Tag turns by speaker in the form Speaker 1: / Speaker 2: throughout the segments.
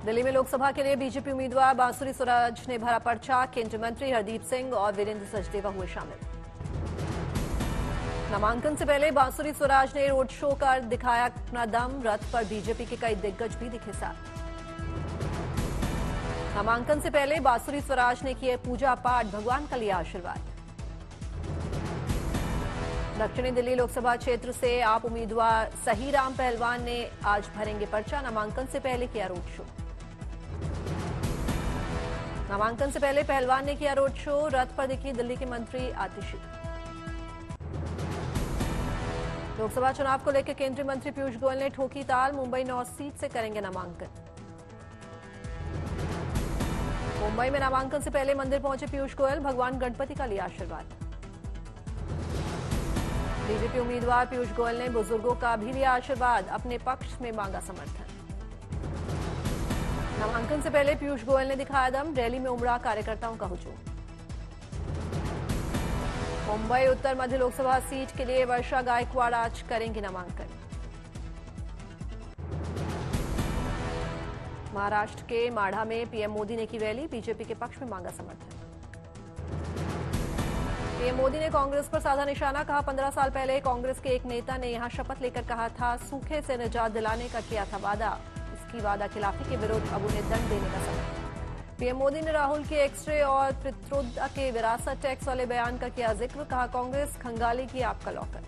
Speaker 1: दिल्ली में लोकसभा के लिए बीजेपी उम्मीदवार बांसुरी स्वराज ने भरा पर्चा। केंद्रीय मंत्री हरदीप सिंह और वीरेंद्र सचदेवा हुए शामिल। नामांकन से पहले बांसुरी स्वराज ने रोड शो कर दिखाया अपना दम। रथ पर बीजेपी के कई दिग्गज भी दिखे साथ। नामांकन से पहले बांसुरी स्वराज ने किए पूजा पाठ, भगवान का लिया आशीर्वाद। दक्षिणी दिल्ली लोकसभा क्षेत्र से आप उम्मीदवार सहीराम पहलवान ने आज भरेंगे पर्चा। नामांकन से पहले किया रोड शो। नामांकन से पहले पहलवान ने किया रोड शो। रथ पर दिखी दिल्ली के मंत्री आतिशी। लोकसभा चुनाव को लेकर केंद्रीय मंत्री पीयूष गोयल ने ठोकी ताल। मुंबई नॉर्थ सीट से करेंगे नामांकन। मुंबई में नामांकन से पहले मंदिर पहुंचे पीयूष गोयल। भगवान गणपति का लिया आशीर्वाद। बीजेपी उम्मीदवार पीयूष गोयल ने बुजुर्गों का भी लिया आशीर्वाद। अपने पक्ष में मांगा समर्थन। नामांकन से पहले पीयूष गोयल ने दिखाया दम। रैली में उमड़ा कार्यकर्ताओं का हुजूम। मुंबई उत्तर मध्य लोकसभा सीट के लिए वर्षा गायकवाड़ आज करेंगी नामांकन। महाराष्ट्र के माढ़ा में पीएम मोदी ने की रैली। बीजेपी के पक्ष में मांगा समर्थन। पीएम मोदी ने कांग्रेस पर साधा निशाना। कहा 15 साल पहले कांग्रेस के एक नेता ने यहां शपथ लेकर कहा था सूखे से निजात दिलाने का किया था वादा। इसकी वादा खिलाफी के विरुद्ध अब उन्हें दंड देने का समय। पीएम मोदी ने राहुल के एक्सरे और पित्रोदा के विरासत टैक्स वाले बयान का किया जिक्र। कहा कांग्रेस खंगाली की आपका लॉकर।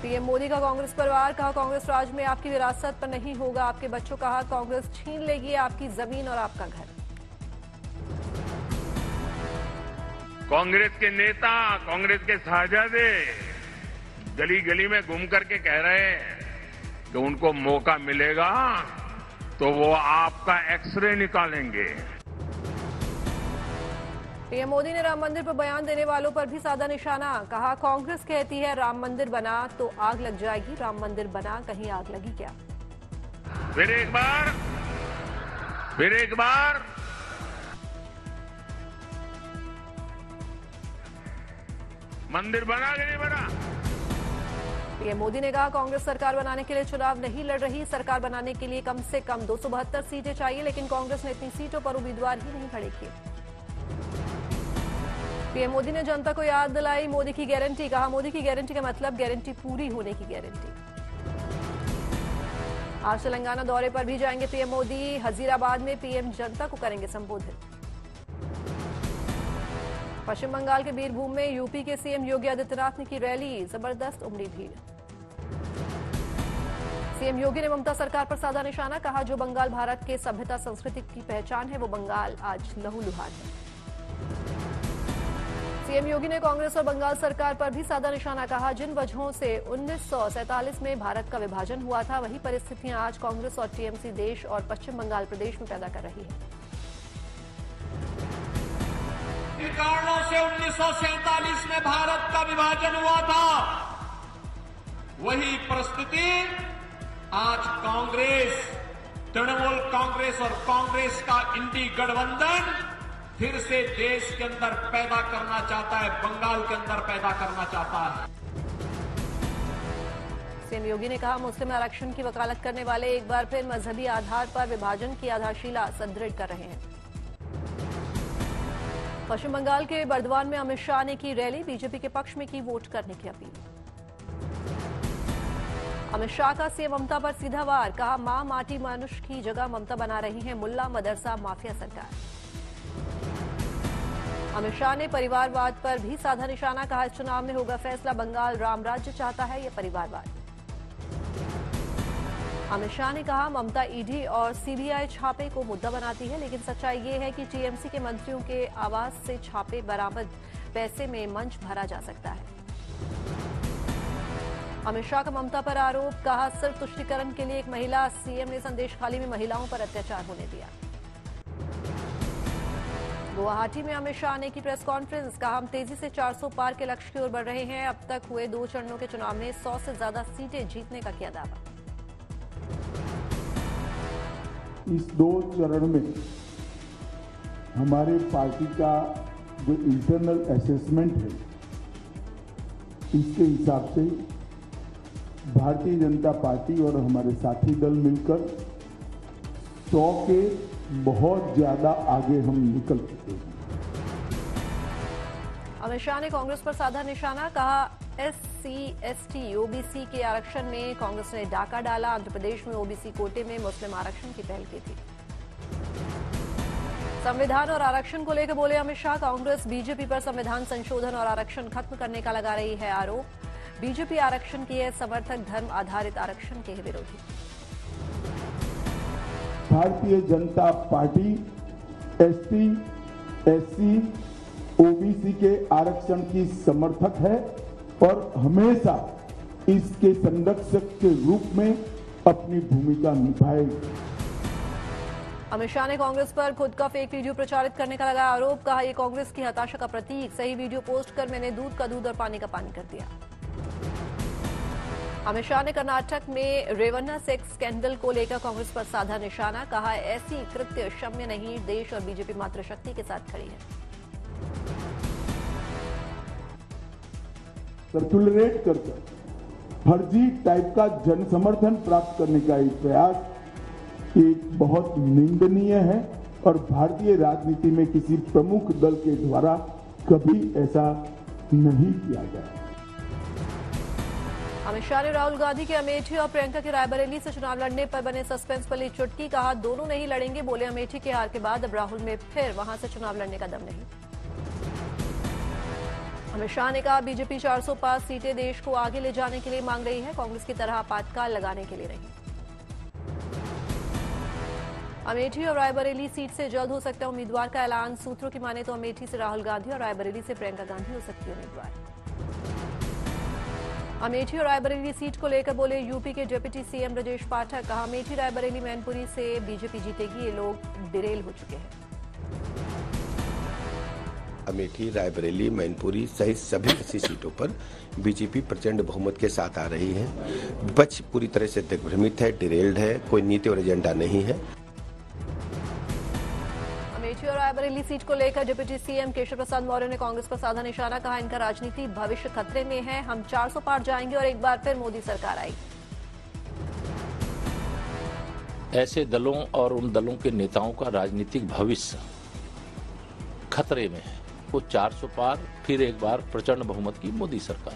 Speaker 1: पीएम मोदी का कांग्रेस परिवार। कहा कांग्रेस राज में आपकी विरासत पर नहीं होगा आपके बच्चों। कहा कांग्रेस छीन लेगी आपकी जमीन और आपका घर।
Speaker 2: कांग्रेस के नेता, कांग्रेस के साहबजादे गली गली में घूम करके कह रहे हैं कि उनको मौका मिलेगा तो वो आपका एक्सरे निकालेंगे।
Speaker 1: पीएम मोदी ने राम मंदिर पर बयान देने वालों पर भी साधा निशाना। कहा कांग्रेस कहती है राम मंदिर बना तो आग लग जाएगी। राम मंदिर बना, कहीं आग लगी क्या?
Speaker 2: फिर एक बार मंदिर बना कि नहीं बना?
Speaker 1: पीएम मोदी ने कहा कांग्रेस सरकार बनाने के लिए चुनाव नहीं लड़ रही। सरकार बनाने के लिए कम से कम 272 सीटें चाहिए, लेकिन कांग्रेस ने इतनी सीटों पर उम्मीदवार ही नहीं खड़े किए। पीएम मोदी ने जनता को याद दिलाई मोदी की गारंटी। कहा मोदी की गारंटी का मतलब गारंटी पूरी होने की गारंटी। आज तेलंगाना दौरे पर भी जाएंगे पीएम मोदी। हजीराबाद में पीएम जनता को करेंगे संबोधित। पश्चिम बंगाल के बीरभूम में यूपी के सीएम योगी आदित्यनाथ ने की रैली। जबरदस्त उमड़ी भीड़। सीएम योगी ने ममता सरकार पर साधा निशाना। कहा जो बंगाल भारत के सभ्यता संस्कृति की पहचान है वो बंगाल आज लहूलुहान है। सीएम योगी ने कांग्रेस और बंगाल सरकार पर भी साधा निशाना। कहा जिन वजहों से 1947 में भारत का विभाजन हुआ था वही परिस्थितियां आज कांग्रेस और टीएमसी देश और पश्चिम बंगाल प्रदेश में पैदा कर रही है।
Speaker 3: इन कारणों से 1947 में भारत का विभाजन हुआ था। वही परिस्थिति आज कांग्रेस, तृणमूल कांग्रेस और कांग्रेस का इंडी गठबंधन फिर से देश के अंदर पैदा करना चाहता है, बंगाल के अंदर पैदा करना चाहता है।
Speaker 1: सीएम योगी ने कहा मुस्लिम आरक्षण की वकालत करने वाले एक बार फिर मजहबी आधार पर विभाजन की आधारशिला सुदृढ़ कर रहे हैं। पश्चिम बंगाल के बर्दवान में अमित शाह ने की रैली। बीजेपी के पक्ष में की वोट करने की अपील। अमित शाह का सीएम ममता पर सीधा वार। कहा मां माटी मानुष की जगह ममता बना रही हैं मुल्ला मदरसा माफिया सरकार। अमित शाह ने परिवारवाद पर भी साधा निशाना। कहा इस चुनाव में होगा फैसला बंगाल राम राज्य चाहता है या परिवारवाद। अमित शाह ने कहा ममता ईडी और सीबीआई छापे को मुद्दा बनाती है, लेकिन सच्चाई ये है कि टीएमसी के मंत्रियों के आवास से छापे बरामद पैसे में मंच भरा जा सकता है। अमित शाह का ममता पर आरोप। कहा सिर्फ तुष्टीकरण के लिए एक महिला सीएम ने संदेश खाली में महिलाओं पर अत्याचार होने दिया। गुवाहाटी में अमित शाह ने की प्रेस कॉन्फ्रेंस। कहा हम तेजी से 400 पार के लक्ष्य की ओर बढ़ रहे हैं। अब तक हुए 2 चरणों के चुनाव में 100 से ज्यादा सीटें जीतने का किया दावा।
Speaker 4: इस 2 चरण में हमारे पार्टी का जो इंटरनल असेसमेंट है इसके हिसाब से भारतीय जनता पार्टी और हमारे साथी दल मिलकर 100 के बहुत ज्यादा आगे हम निकल चुके हैं।
Speaker 1: अमित शाह ने कांग्रेस पर साधा निशाना, कहा SC, ST, OBC के आरक्षण में कांग्रेस ने डाका डाला। आंध्र प्रदेश में OBC कोटे में मुस्लिम आरक्षण की पहल की थी। संविधान और आरक्षण को लेकर बोले अमित शाह, कांग्रेस बीजेपी पर संविधान संशोधन और आरक्षण खत्म करने का लगा रही है आरोप। बीजेपी आरक्षण की है समर्थक, धर्म आधारित आरक्षण के है विरोधी।
Speaker 4: Bharatiya Janata party ST, SC, OBC के आरक्षण की समर्थक है और हमेशा इसके संरक्षक के रूप में अपनी भूमिका निभाएगी।
Speaker 1: अमित शाह ने कांग्रेस पर खुद का फेक वीडियो प्रचारित करने का लगाया आरोप, कहा यह कांग्रेस की हताशा का प्रतीक। सही वीडियो पोस्ट कर मैंने दूध का दूध और पानी का पानी कर दिया। अमित शाह ने कर्नाटक में रेवन्ना सेक्स स्कैंडल को लेकर कांग्रेस पर साधा निशाना, कहा ऐसी कृत्य क्षम्य नहीं, देश और बीजेपी मात्र शक्ति के साथ खड़ी है।
Speaker 4: सर्कुलरेट कर फर्जी टाइप का जन समर्थन प्राप्त करने का एक प्रयास एक बहुत निंदनीय है और भारतीय राजनीति में किसी प्रमुख दल के द्वारा कभी ऐसा नहीं किया गया।
Speaker 1: अमित शाह ने राहुल गांधी के अमेठी और प्रियंका के रायबरेली से चुनाव लड़ने पर बने सस्पेंस पर ली चुटकी, कहा दोनों नहीं लड़ेंगे। बोले अमेठी के हार के बाद अब राहुल में फिर वहां से चुनाव लड़ने का दम नहीं। अमित शाह ने कहा बीजेपी 400 पार सीटें देश को आगे ले जाने के लिए मांग रही है, कांग्रेस की तरह आपातकाल लगाने के लिए नहीं। अमेठी और रायबरेली सीट से जल्द हो सकता है उम्मीदवार का ऐलान। सूत्रों की माने तो अमेठी से राहुल गांधी और रायबरेली से प्रियंका गांधी हो सकती है उम्मीदवार। अमेठी और रायबरेली सीट को लेकर बोले यूपी के डिप्टी सीएम ब्रजेश पाठक, कहा अमेठी रायबरेली मैनपुरी से बीजेपी जीतेगी, ये लोग डिरेल हो चुके हैं।
Speaker 5: अमेठी, रायबरेली, मैनपुरी सहित सभी 80 सीटों पर बीजेपी प्रचंड बहुमत के साथ आ रही है। विपक्ष पूरी तरह से दिग्भ्रमित है, डिरेल्ड है, कोई नीति और एजेंडा नहीं है।
Speaker 1: अमेठी और रायबरेली सीट को लेकर डिप्टी सीएम केशव प्रसाद मौर्य ने कांग्रेस पर साधा निशाना, कहा इनका राजनीतिक भविष्य खतरे में है। हम 400 पार जाएंगे और एक बार फिर मोदी सरकार आएगी।
Speaker 6: ऐसे दलों और उन दलों के नेताओं का राजनीतिक भविष्य खतरे में है। वो 400 पार, फिर एक बार प्रचंड बहुमत की मोदी सरकार।